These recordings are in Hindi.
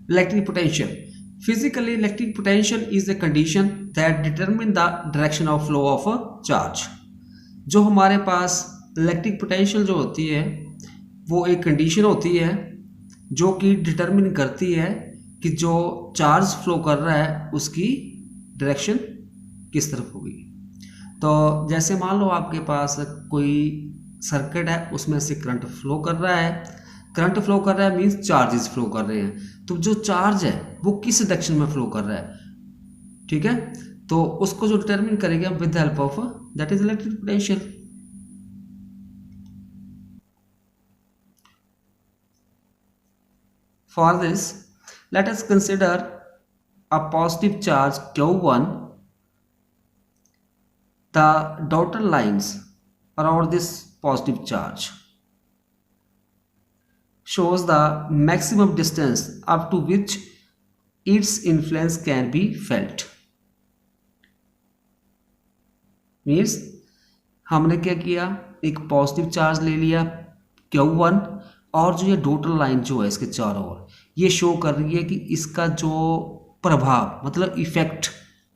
Electric potential. Physically, electric potential is a condition that determine the direction of flow of a charge. जो हमारे पास इलेक्ट्रिक पोटेंशियल जो होती है वो एक कंडीशन होती है जो कि डिटरमिन करती है कि जो चार्ज फ्लो कर रहा है उसकी डायरेक्शन किस तरफ होगी। तो जैसे मान लो आपके पास कोई सर्किट है, उसमें से करंट फ्लो कर रहा है। करंट फ्लो कर रहा है मीन्स चार्जेस फ्लो कर रहे हैं। तो जो चार्ज है वो किस डायरेक्शन में फ्लो कर रहा है, ठीक है, तो उसको जो डिटरमिन करेंगे with the help of that is electric potential. For this let us consider a positive charge Q1. The dotted lines around this positive charge shows the maximum distance up to which its influence can be felt. Means हमने क्या किया, एक पॉजिटिव चार्ज ले लिया Q1 और जो ये डॉटेड लाइन जो है इसके चारों ओर ये शो कर रही है कि इसका जो प्रभाव मतलब इफेक्ट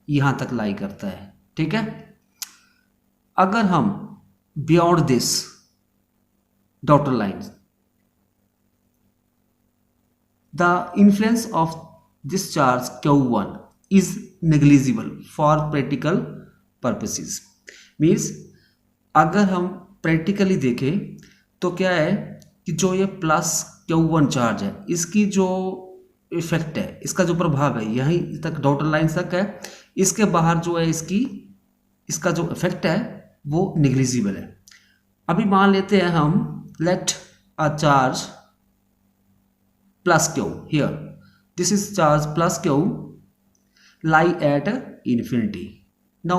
यहाँ तक लाई करता है, ठीक है। अगर हम beyond this dotted lines the influence of this charge Q1 is negligible for practical purposes. Means अगर हम प्रैक्टिकली देखें तो क्या है कि जो ये प्लस Q1 चार्ज है इसकी जो इफेक्ट है, इसका जो प्रभाव है यहीं तक डॉटेड लाइन तक है। इसके बाहर जो है इसका जो इफेक्ट है वो निग्लिजिबल है। अभी मान लेते हैं हम let a charge plus Q here, this is charge plus Q lie at infinity. Now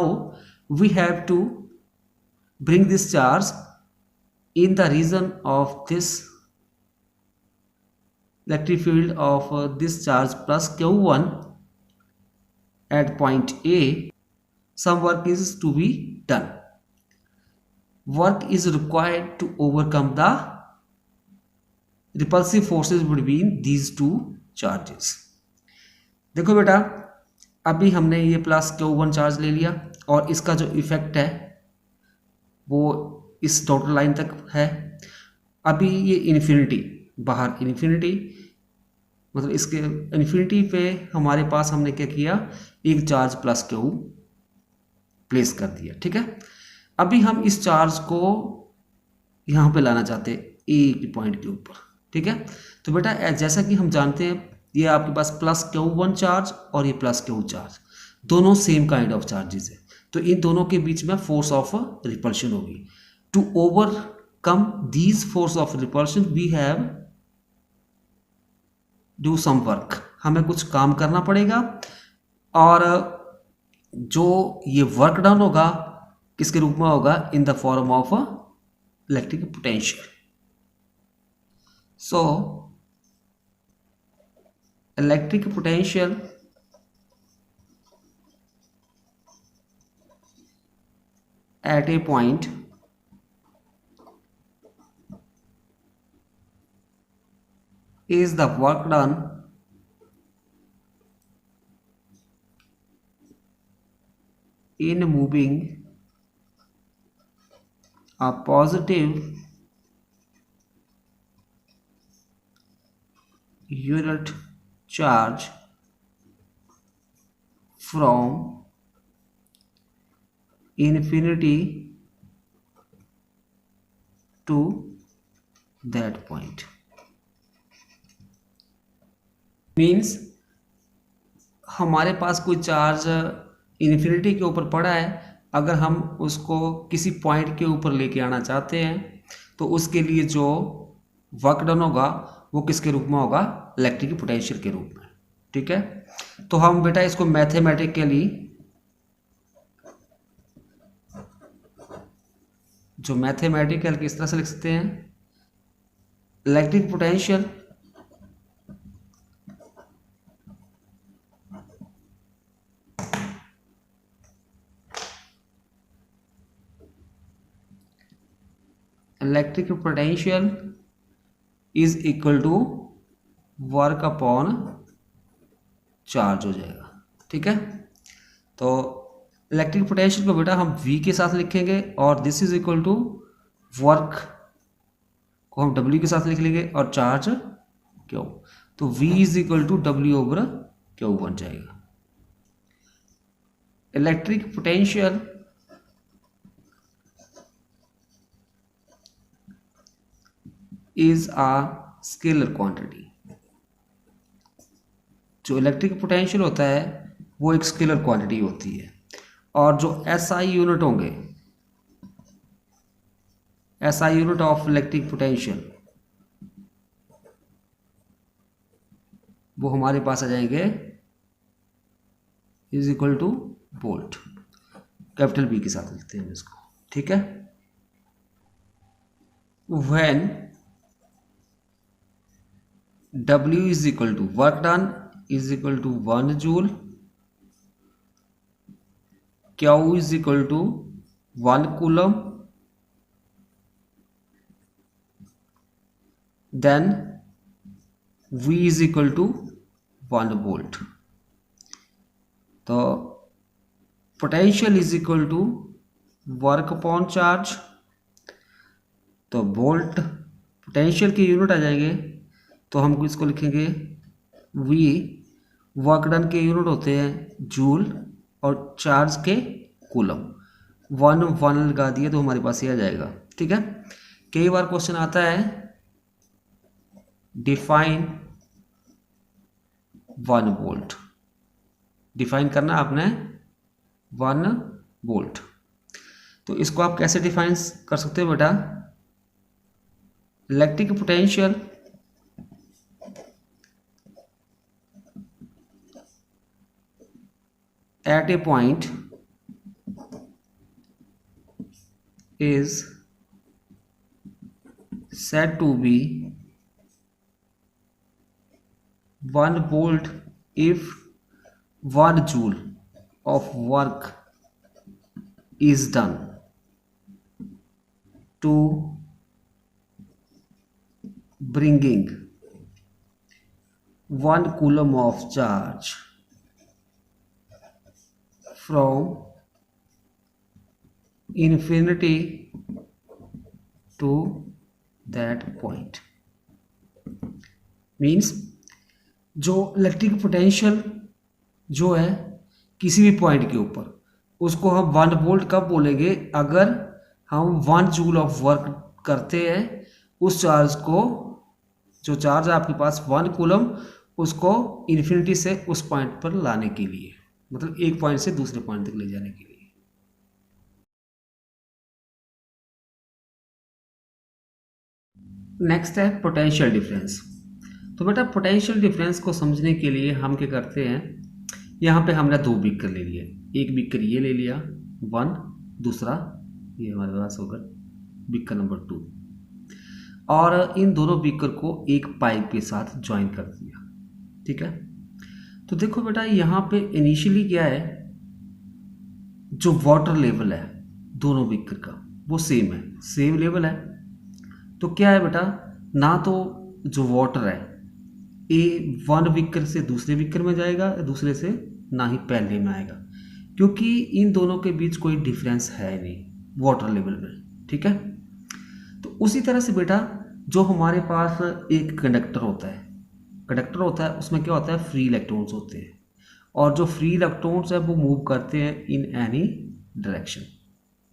we have to bring this charge in the region of this electric field of this charge plus Q1 at point A. Some work is to be done. Work is required to overcome the repulsive forces between these two charges. देखो बेटा, अभी हमने ये प्लस Q1 चार्ज ले लिया और इसका जो इफेक्ट है वो इस डॉटेड लाइन तक है। अभी ये इन्फिनिटी बाहर इन्फिनिटी मतलब इसके इन्फिनिटी पे हमारे पास हमने क्या किया, एक चार्ज प्लस Q प्लेस कर दिया, ठीक है। अभी हम इस चार्ज को यहाँ पे लाना चाहते हैं एक पॉइंट के ऊपर, ठीक है। तो बेटा जैसा कि हम जानते हैं ये आपके पास प्लस Q1 चार्ज और ये प्लस Q चार्ज दोनों सेम काइंड ऑफ चार्जेस है, तो इन दोनों के बीच में फोर्स ऑफ रिपल्शन होगी। To overcome these force of repulsion we have do some work, हमें कुछ काम करना पड़ेगा। और जो ये वर्क डन होगा किसके रूप में होगा, in the form of electric potential. So electric potential at a point is the work done in moving a positive unit charge from infinity to that point. Means हमारे पास कोई चार्ज इन्फिनिटी के ऊपर पड़ा है, अगर हम उसको किसी पॉइंट के ऊपर लेके आना चाहते हैं तो उसके लिए जो वर्क डन होगा वो किसके रूप में होगा, इलेक्ट्रिक पोटेंशियल के रूप में, ठीक है। तो हम बेटा इसको मैथमेटिकली जो मैथमेटिकल किस तरह से लिख सकते हैं, electric potential electric potential is equal to work upon charge हो जाएगा। ठीक है, तो इलेक्ट्रिक पोटेंशियल को बेटा हम V के साथ लिखेंगे और this is equal to work को हम W के साथ लिख लेंगे और चार्ज Q, तो V is equal to W over Q बन जाएगा। Electric potential is a scalar quantity. जो इलेक्ट्रिक पोटेंशियल होता है वो एक स्केलर क्वांटिटी होती है, और जो SI यूनिट होंगे, SI unit of electric potential, वो हमारे पास आ जाएंगे is equal to volt, capital B के साथ लिखते हैं इसको। ठीक है, when W is equal to work done is equal to 1 joule, Q is equal to 1 coulomb, then V is equal to 1 volt. तो potential is equal to work upon charge, तो वोल्ट पोटेंशियल के यूनिट आ जाएंगे, तो हम इसको लिखेंगे V, वर्क डन के यूनिट होते हैं जूल और चार्ज के कूलम, 1 लगा दिए तो हमारे पास ये आ जाएगा। ठीक है, कई बार क्वेश्चन आता है डिफाइन 1 वोल्ट, डिफाइन करना आपने 1 वोल्ट, तो इसको आप कैसे डिफाइन कर सकते हो बेटा? Electric potential at a point is said to be 1 volt if 1 joule of work is done to bringing 1 coulomb of charge from infinity to that point। Means जो इलेक्ट्रिक पोटेंशियल जो है किसी भी पॉइंट के ऊपर, उसको हम 1 वोल्ट कब बोलेंगे? अगर हम 1 जूल ऑफ वर्क करते हैं उस चार्ज को, जो चार्ज है आपके पास 1 कूलम, उसको इन्फिनिटी से उस पॉइंट पर लाने के लिए, मतलब एक पॉइंट से दूसरे पॉइंट तक ले जाने के लिए। नेक्स्ट है पोटेंशियल डिफरेंस। तो बेटा पोटेंशियल डिफरेंस को समझने के लिए हम क्या करते हैं, यहाँ पे हमने 2 बीकर ले लिए, एक बीकर ये ले लिया 1, दूसरा ये हमारे पास होगा बीकर नंबर 2, और इन दोनों बीकर को एक पाइप के साथ ज्वाइन कर दिया। ठीक है, तो देखो बेटा यहाँ पे इनिशियली क्या है, जो वाटर लेवल है दोनों बीकर का वो सेम है, सेम लेवल है। तो क्या है बेटा, ना तो जो वाटर है ए 1 बीकर से दूसरे बीकर में जाएगा, दूसरे से ना ही पहले में आएगा, क्योंकि इन दोनों के बीच कोई डिफरेंस है नहीं वाटर लेवल में। ठीक है, तो उसी तरह से बेटा जो हमारे पास एक कंडक्टर होता है, उसमें क्या होता है, फ्री इलेक्ट्रॉन्स होते हैं, और जो फ्री इलेक्ट्रॉन्स है वो मूव करते हैं इन एनी डायरेक्शन,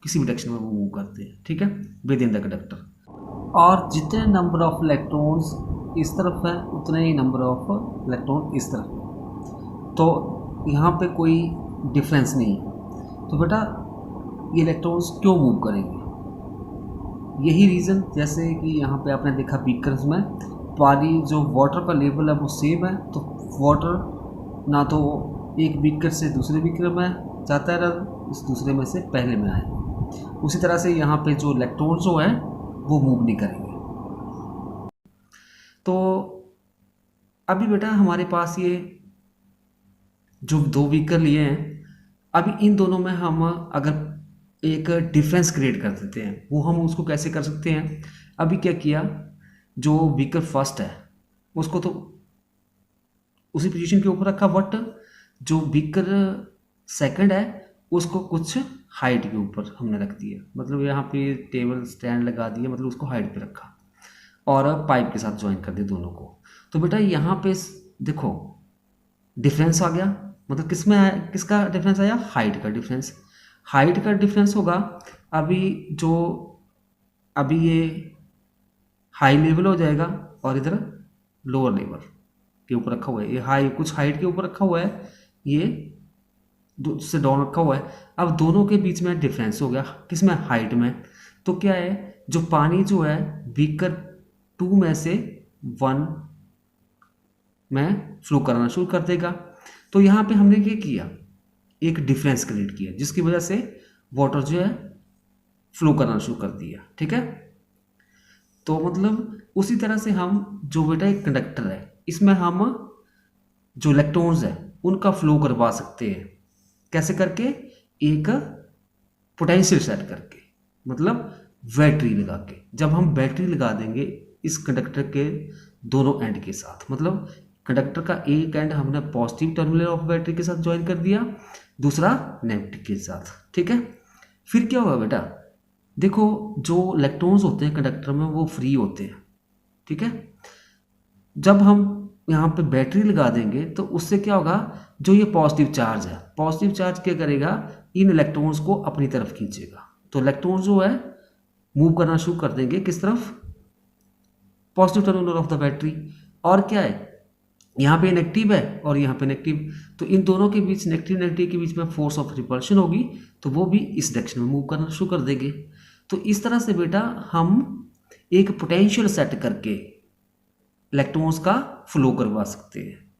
किसी भी डायरेक्शन में वो मूव करते हैं। ठीक है, विद इन द कंडक्टर, और जितने नंबर ऑफ इलेक्ट्रॉन्स इस तरफ है उतने ही नंबर ऑफ इलेक्ट्रॉन इस तरफ है, तो यहाँ पे कोई डिफरेंस नहीं है। तो बेटा ये इलेक्ट्रॉन्स क्यों मूव करेंगे? यही रीज़न, जैसे कि यहाँ पे आपने देखा बीकर्स में पानी जो वाटर का लेवल है वो सेम है, तो वाटर ना तो एक बीकर से दूसरे बीकर में जाता है, इस दूसरे में से पहले में आए। उसी तरह से यहाँ पे जो इलेक्ट्रॉन जो है वो मूव नहीं करेंगे। तो अभी बेटा हमारे पास ये जो 2 बीकर लिए हैं, अभी इन दोनों में हम अगर एक डिफरेंस क्रिएट कर देते हैं, वो हम उसको कैसे कर सकते हैं? अभी क्या किया, जो बीकर फर्स्ट है उसको तो उसी पोजीशन के ऊपर रखा, बट जो बीकर सेकंड है उसको कुछ हाइट के ऊपर हमने रख दिया, मतलब यहाँ पे टेबल स्टैंड लगा दिया, मतलब उसको हाइट पे रखा और पाइप के साथ ज्वाइन कर दिया दोनों को। तो बेटा यहाँ पे देखो डिफरेंस आ गया, मतलब किसमें आया, किसका डिफरेंस आया, हाइट का डिफरेंस। हाइट का डिफरेंस होगा, अभी ये हाई लेवल हो जाएगा और इधर लोअर लेवल के ऊपर रखा हुआ है, ये हाई कुछ हाइट के ऊपर रखा हुआ है, ये से डाउन रखा हुआ है। अब दोनों के बीच में डिफरेंस हो गया, किसमें, हाइट में। तो क्या है, जो पानी जो है बीकर 2 में से 1 में फ्लो करना शुरू कर देगा। तो यहाँ पे हमने क्या किया, एक डिफरेंस क्रिएट किया जिसकी वजह से वाटर जो है फ्लो करना शुरू कर दिया, ठीक है। तो मतलब उसी तरह से हम जो बेटा एक कंडक्टर है, इसमें हम जो इलेक्ट्रॉन्स है उनका फ्लो करवा सकते हैं, कैसे करके, एक पोटेंशियल सेट करके, मतलब बैटरी लगा के। जब हम बैटरी लगा देंगे इस कंडक्टर के दोनों एंड के साथ, मतलब कंडक्टर का एक एंड हमने पॉजिटिव टर्मिनल ऑफ बैटरी के साथ ज्वाइन कर दिया, दूसरा नेगेटिव के साथ, ठीक है। फिर क्या होगा बेटा, देखो जो इलेक्ट्रॉन्स होते हैं कंडक्टर में वो फ्री होते हैं, ठीक है। जब हम यहाँ पे बैटरी लगा देंगे तो उससे क्या होगा, जो ये पॉजिटिव चार्ज है, पॉजिटिव चार्ज क्या करेगा, इन इलेक्ट्रॉन्स को अपनी तरफ खींचेगा। तो इलेक्ट्रॉन्स जो है मूव करना शुरू कर देंगे किस तरफ, positive terminal of the battery. और क्या है, यहाँ पे नेगेटिव है और यहाँ पे नेगेटिव, तो इन दोनों के बीच, नेगेटिव नेगेटिव के बीच में फोर्स ऑफ रिपल्शन होगी, तो वो भी इस डायरेक्शन में मूव करना शुरू कर देंगे। तो इस तरह से बेटा हम एक पोटेंशियल सेट करके इलेक्ट्रॉन्स का फ्लो करवा सकते हैं,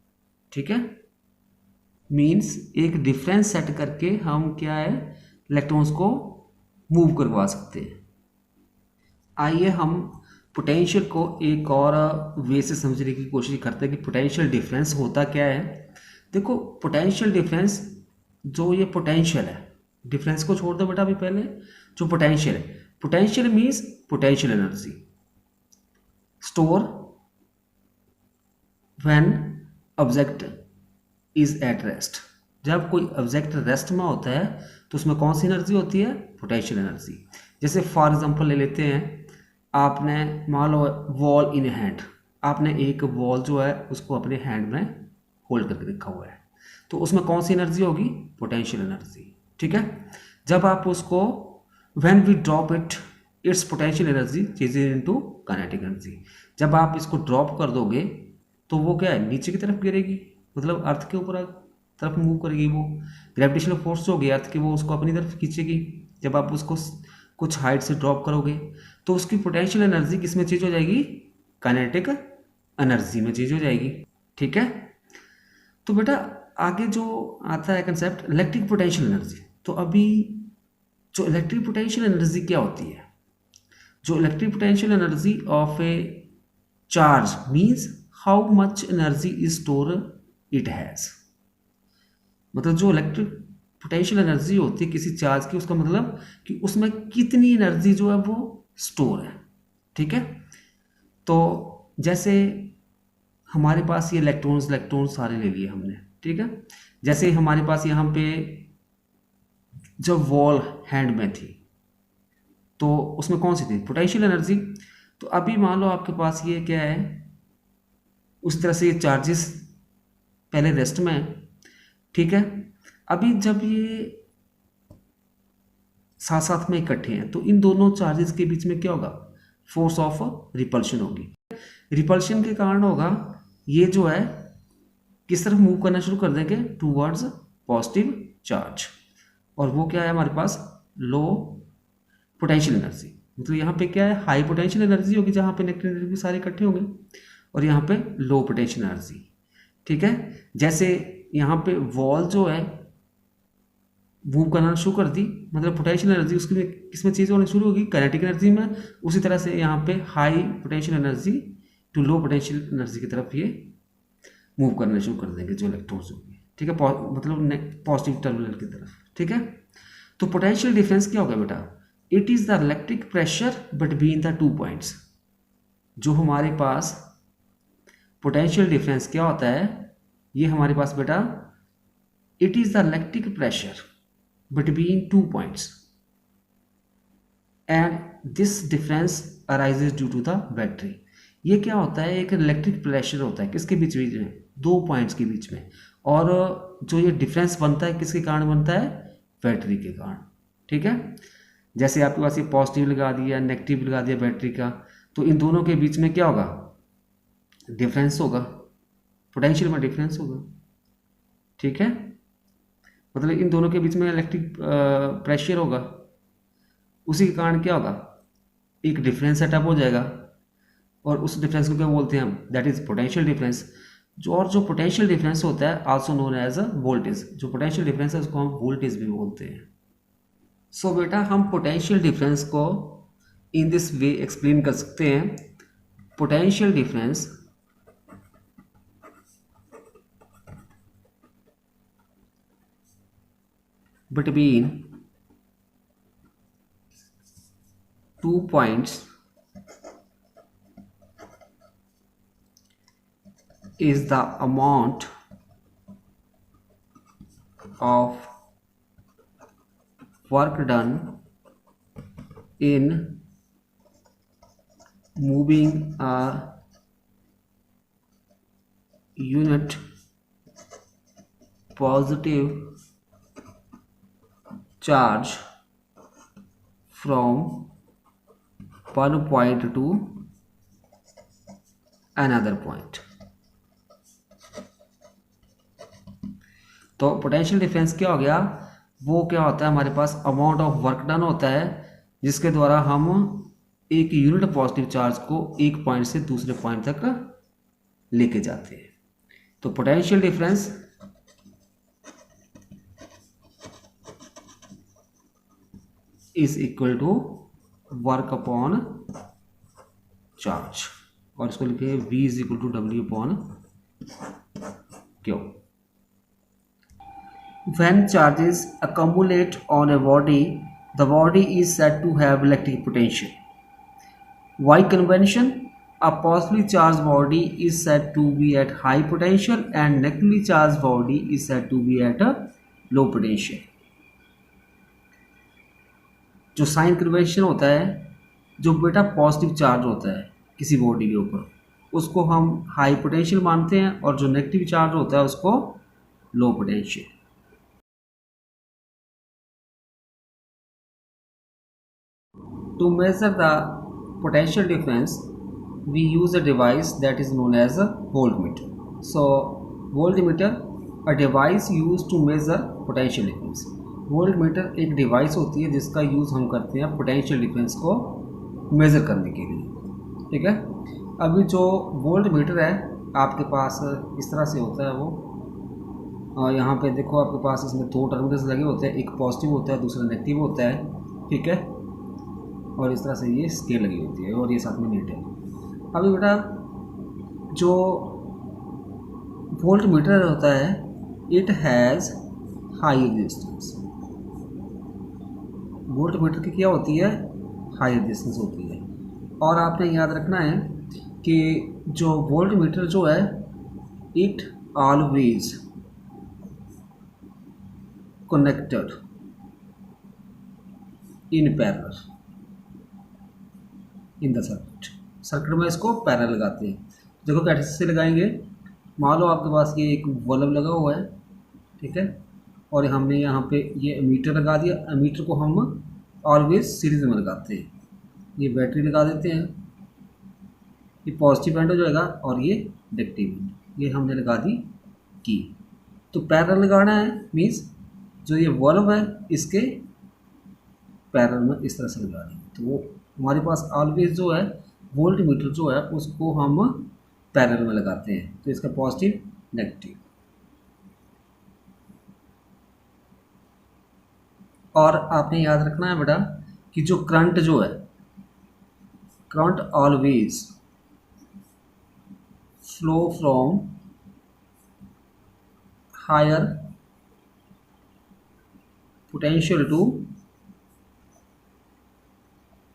ठीक है। मीन्स एक डिफरेंस सेट करके हम क्या है, इलेक्ट्रॉन्स को मूव करवा सकते हैं। आइए हम पोटेंशियल को एक और वे से समझने की कोशिश करते हैं कि पोटेंशियल डिफरेंस होता क्या है। देखो पोटेंशियल डिफरेंस, जो ये पोटेंशियल है, डिफरेंस को छोड़ दो बेटा अभी पहले, जो पोटेंशियल है, potential means potential energy store when object is at rest. जब कोई ऑब्जेक्ट रेस्ट में होता है तो उसमें कौन सी एनर्जी होती है, पोटेंशियल एनर्जी। जैसे फॉर एग्जांपल ले लेते हैं, आपने मान लो वॉल इन हैंड, आपने एक वॉल जो है उसको अपने हैंड में होल्ड करके रखा हुआ है, तो उसमें कौन सी एनर्जी होगी, पोटेंशियल एनर्जी, ठीक है। जब आप उसको when we drop it, its potential energy changes into kinetic energy. जब आप इसको ड्रॉप कर दोगे तो वो क्या है, नीचे की तरफ गिरेगी, मतलब अर्थ के ऊपर तरफ मूव करेगी। वो ग्रेविटेशनल फोर्स जो होगी अर्थ की, वो उसको अपनी तरफ खींचेगी। जब आप उसको कुछ हाइट से ड्रॉप करोगे तो उसकी पोटेंशियल एनर्जी किस में चेंज हो जाएगी, काइनेटिक एनर्जी में चेंज हो जाएगी, ठीक है। तो बेटा आगे जो आता है कंसेप्ट इलेक्ट्रिक पोटेंशियल एनर्जी। तो अभी जो इलेक्ट्रिक पोटेंशियल एनर्जी क्या होती है, जो electric potential energy of A charge means how much energy is store it has. मतलब जो इलेक्ट्रिक पोटेंशियल एनर्जी होती है किसी चार्ज की, उसका मतलब कि उसमें कितनी एनर्जी जो है वो स्टोर है, ठीक है। तो जैसे हमारे पास ये इलेक्ट्रॉन्स सारे ले लिए हमने, ठीक है। जैसे हमारे पास यहाँ पे जब वॉल हैंड में थी तो उसमें कौन सी थी, पोटेंशियल एनर्जी। तो अभी मान लो आपके पास ये क्या है, उस तरह से ये चार्जेस पहले रेस्ट में है, ठीक है। अभी जब ये साथ साथ में इकट्ठे हैं तो इन दोनों चार्जेस के बीच में क्या होगा, फोर्स ऑफ रिपल्शन होगी। रिपल्शन के कारण होगा ये जो है किस तरफ मूव करना शुरू कर देंगे, टूवर्ड्स पॉजिटिव चार्ज। और वो क्या है हमारे पास, लो पोटेंशियल एनर्जी। मतलब यहाँ पे क्या है, हाई पोटेंशियल एनर्जी होगी जहाँ पे नेगेटिव एनर्जी सारे इकट्ठे होंगे, और यहाँ पे लो पोटेंशियल एनर्जी, ठीक है। जैसे यहाँ पे वॉल जो है मूव करना शुरू कर दी, मतलब पोटेंशियल एनर्जी उसकी किसमें चेंज होना शुरू होगी, काइनेटिक एनर्जी में। उसी तरह से यहाँ पे high potential energy to low potential energy की तरफ ये मूव करना शुरू कर देंगे जो इलेक्ट्रॉन्स होंगे, ठीक है, मतलब पॉजिटिव टर्मिनल की तरफ, ठीक है। तो पोटेंशियल डिफरेंस क्या होगा बेटा, it is the electric pressure between the 2 points. जो हमारे पास पोटेंशियल डिफरेंस क्या होता है, ये हमारे पास बेटा it is the electric pressure between 2 points and this difference arises due to the battery. ये क्या होता है, एक इलेक्ट्रिक प्रेशर होता है किसके बीच बीच में, 2 पॉइंट्स के बीच में, और जो ये डिफरेंस बनता है किसके कारण बनता है, बैटरी के कारण। ठीक है, जैसे आपके पास ये पॉजिटिव लगा दिया, नेगेटिव लगा दिया बैटरी का, तो इन दोनों के बीच में क्या होगा, डिफरेंस होगा, पोटेंशियल में डिफरेंस होगा। ठीक है, मतलब इन दोनों के बीच में इलेक्ट्रिक प्रेशर होगा, उसी के कारण क्या होगा, एक डिफरेंस सेटअप हो जाएगा, और उस डिफरेंस को क्या बोलते हैं हम, दैट इज पोटेंशियल डिफरेंस। जो पोटेंशियल डिफरेंस होता है also known as a voltage, जो पोटेंशियल डिफरेंस है उसको हम वोल्टेज भी बोलते हैं। सो बेटा हम पोटेंशियल डिफरेंस को इन दिस वे एक्सप्लेन कर सकते हैं। Potential difference between 2 points is the amount of work done in moving a unit positive charge from one point to another point। तो पोटेंशियल डिफरेंस क्या हो गया, वो क्या होता है, हमारे पास अमाउंट ऑफ वर्क डन होता है जिसके द्वारा हम एक यूनिट पॉजिटिव चार्ज को एक पॉइंट से दूसरे पॉइंट तक लेके जाते हैं। तो potential difference is equal to work upon charge, और इसको लिखेंगे V is equal to W upon Q। When charges accumulate on a body, the body is said to have electric potential. By convention, a positively charged body is said to be at high potential and negatively charged body is said to be at a low potential. जो साइन कन्वेंशन होता है, जो बेटा पॉजिटिव चार्ज होता है किसी बॉडी के ऊपर, उसको हम हाई पोटेंशियल मानते हैं, और जो नेगेटिव चार्ज होता है उसको low potential. To measure the potential difference, we use a device that is known as a voltmeter. So, voltmeter, a device used to measure potential difference. voltmeter एक डिवाइस होती है जिसका यूज़ हम करते हैं पोटेंशियल डिफरेंस को मेज़र करने के लिए। ठीक है, अभी जो वोल्टमीटर है आपके पास इस तरह से होता है वो, यहाँ पे देखो आपके पास इसमें 2 टर्मिनल्स लगे होते हैं, एक पॉजिटिव होता है दूसरा नेगेटिव होता है। ठीक है, और इस तरह से ये स्केल लगी होती है, और ये साथ में नीट है। अभी बेटा जो वोल्ट मीटर होता है, it has high resistance. Volt meter की क्या होती है, हाई रेजिस्टेंस होती है। और आपने याद रखना है कि जो वोल्ट मीटर जो है, it always connected in parallel in the circuit में इसको पैरेलल लगाते हैं। देखो कैसे लगाएंगे, मान लो आपके पास ये एक बल्ब लगा हुआ है, ठीक है, और हमने यहाँ पे ये एमीटर लगा दिया। एमीटर को हम ऑलवेज सीरीज में लगाते हैं। ये बैटरी लगा देते हैं, ये पॉजिटिव एंड हो जाएगा और ये नेगेटिव एंड, ये हमने लगा दी की। तो पैरेलल लगाना है, मीन्स जो ये बल्ब है इसके पैरेलल में इस तरह से लगा देंगे। तो वो हमारे पास ऑलवेज जो है वोल्ट मीटर जो है उसको हम पैरेलल में लगाते हैं। तो इसका पॉजिटिव नेगेटिव। और आपने याद रखना है बेटा कि जो करंट जो है, current always flow from higher potential to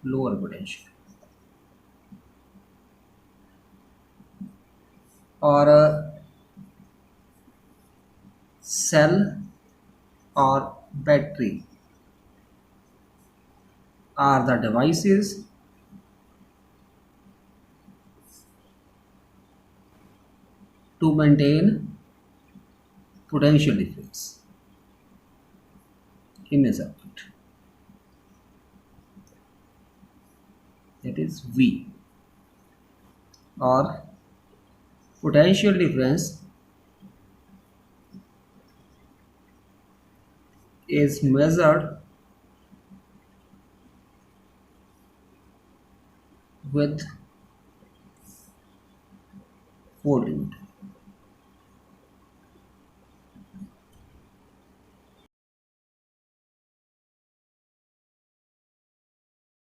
lower potential. और cell or battery are the devices to maintain potential difference in a circuit. That is V, or potential difference is measured with voltmeter.